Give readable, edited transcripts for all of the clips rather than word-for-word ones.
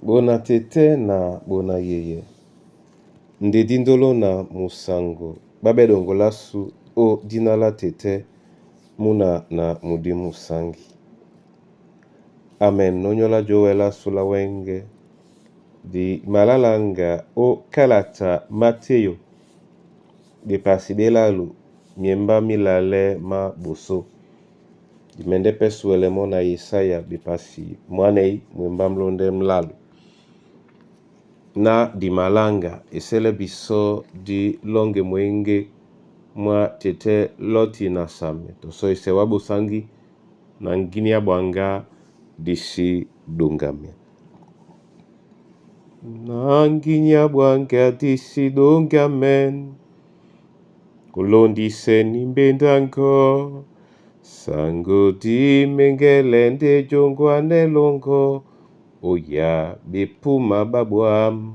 Bona tete na bona yeye. Ndedindolo na musango. Babedongo lasu o dinala tete muna na mudi musangi. Amen. Nonyola joela sula wenge. Di malalanga o kalata Mateo. Di pasidelalu miemba milale ma boso. Di mende pesuele mona Yesaya bipasi mwanei mwemba mlonde mlalu. Na di malanga esele biso di longe mwenge mwa tete loti na same. Toso ese wabu sangi na ngini ya bwanga disi dungame. Na ngini ya bwanga disi dungamen. Kulondi seni mbendango. Sango di mengelende jongwane longo. Oya bepuma babwam.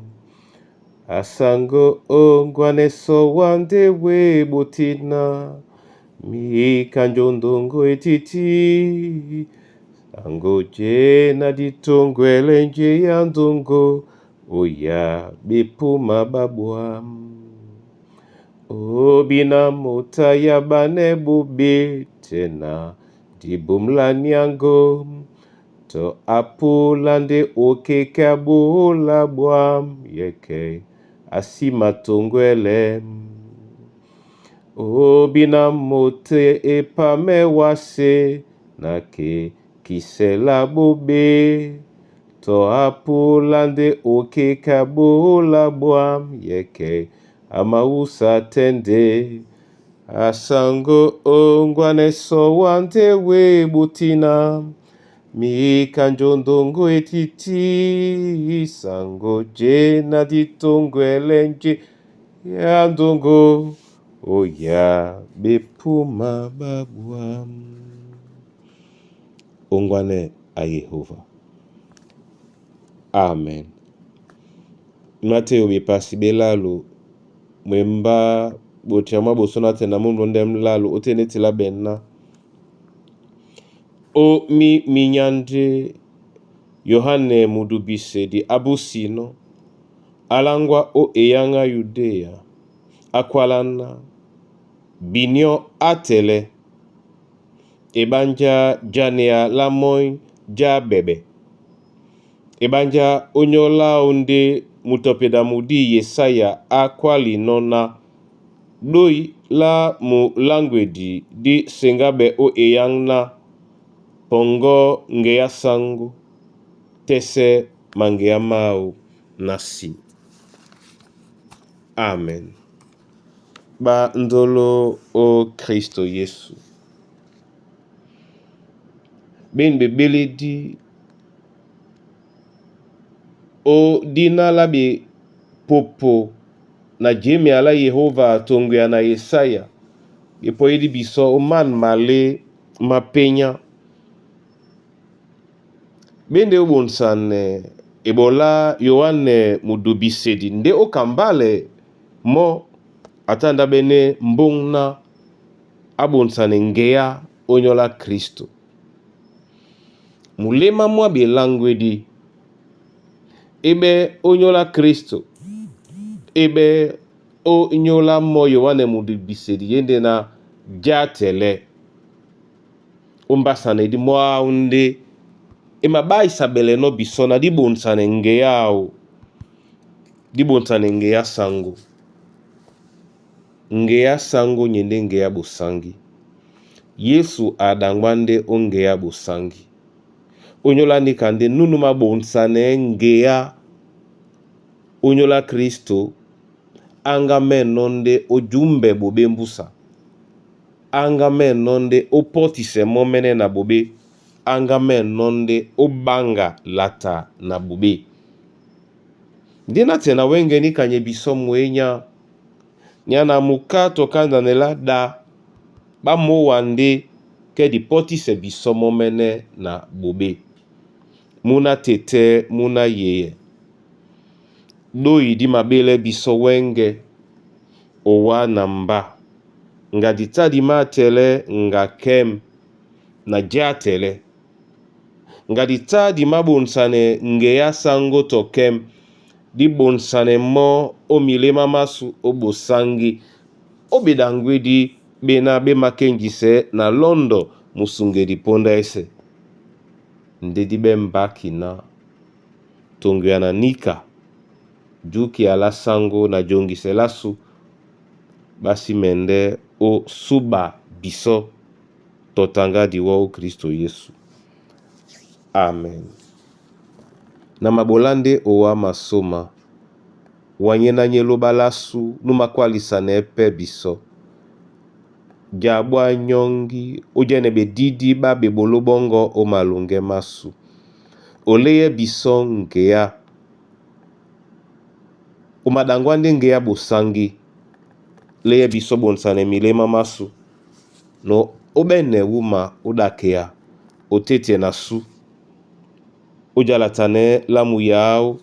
Asango ongwane so wande we botina. Mi kanjondongo etiti. Sango jena ditongwele nje yandongo. Oya bepuma babwam. Obina mota yabane bube tena. Dibumla nyango. To apulande oke kabo la bwam yeke asima tongwele. Obina mote epame wase nake kisela bobe. To apulande oke kabo la bwam yeke amausa tende. Asango ongwane so wante we butina. Mi kanjondongo etiti. Sango jena ditongwele nje yandongo. Oya bepuma babwam. Ongwane a Yehova. Amen. Mateo bipasi belalu mwemba botiama bosona tena mumlonde mlalu oteneti la benna. O mi minyande Yohane mudubise di abusino. Alangwa o eyanga Yudea. Akwalana. Binyo atele. Ebanja janea lamoy ja bebe. Ebanja onyola onde mutopeda mudi Yesaya akwali nona. Doi la mu langwedi di sengabe o eyangna. Pongo ngeya sangu. Tese mangeya mau nasi. Amen. Ba ndolo o Kristo Yesu. Ben bebele di. O dina labi popo. Na jemi ala Yehova tongu ya na Yesaya. Ipo yedi biso o man male mapenya. Bende ubonsane ebola Yohane mudubisedi nde okambale mo atanda bene mbongna abonsane ngeya onyola Kristo. Mulema mwa belangwedi ebe onyola Kristo ebe onyola mo Yohane mudubisedi yende na jatele umbasane di mwa unde ema ba isabele no bisona di bonsane ngeya o. Di bonsane ngeya sango. Ngeya sango nyende ngeya bosangi. Yesu adangwande o ngeya bosangi. Onyola nikande nunuma bonsane ngeya onyola Kristo. Anga menonde ojumbe bobe mbusa. Anga menonde opotise momene na bobe. Anga menonde obanga lata na bobe. Dina tena wenge ni kanye biso mwenya. Nyana muka tokanda nela da. Ba mo wande ke di potise biso momene na bobe. Muna tete muna yeye. Doi di mabele biso wenge. Owa na mba. Nga dita di matele nga kem na jatele. ngati ta di mabonsane ngeya sango tokem di bonsane mo o milema masu o bosangi o bedangwe di bena be makengise na londo musungedi ponda ese ndedi be mbaki na tongo na nika juki ala sango na jongise lasu basi mende o suba biso totanga diwa o Kristo Yesu. Amen. Na mabolande owa masoma wanyena nyeloba lasu numakwalisa nepe biso jabwa nyongi ojene bedidi ba bebolobongo o malunge masu oleye biso ngeya umadangwande ngeya bosangi leye biso bonsane milema masu no obene wuma udakea otete na su ojalatane lamu yao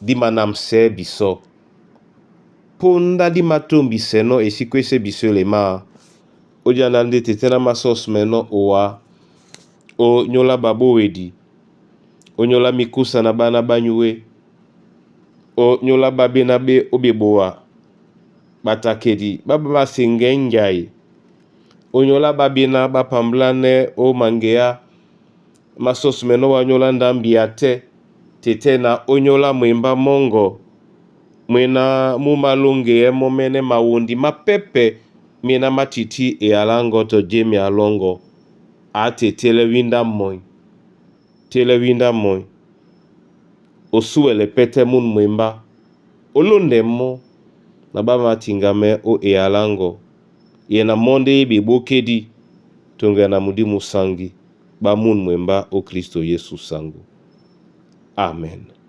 di manamse biso ponda di matombi seno esikwese biso lema ojanande tetena masos meno owa o nyola babo wedi o nyola mikusa na bana banyue o nyola babe na be obeboa batakedi baba basengenjai o nyola babe na bapamblane o mangea masos meno wa nyola ndambiate tetena o nyola mwemba mongo mwena mumalonge momene mawundi mapepe mina matiti e alango to jemi alongo ate telewinda moy osuele pete mun mwemba olonde mo na ba matingame o e alango yena monde ibe bokedi tonga na mudimu sangi ba mun mwemba o Kristo Yesu sangu. Amen.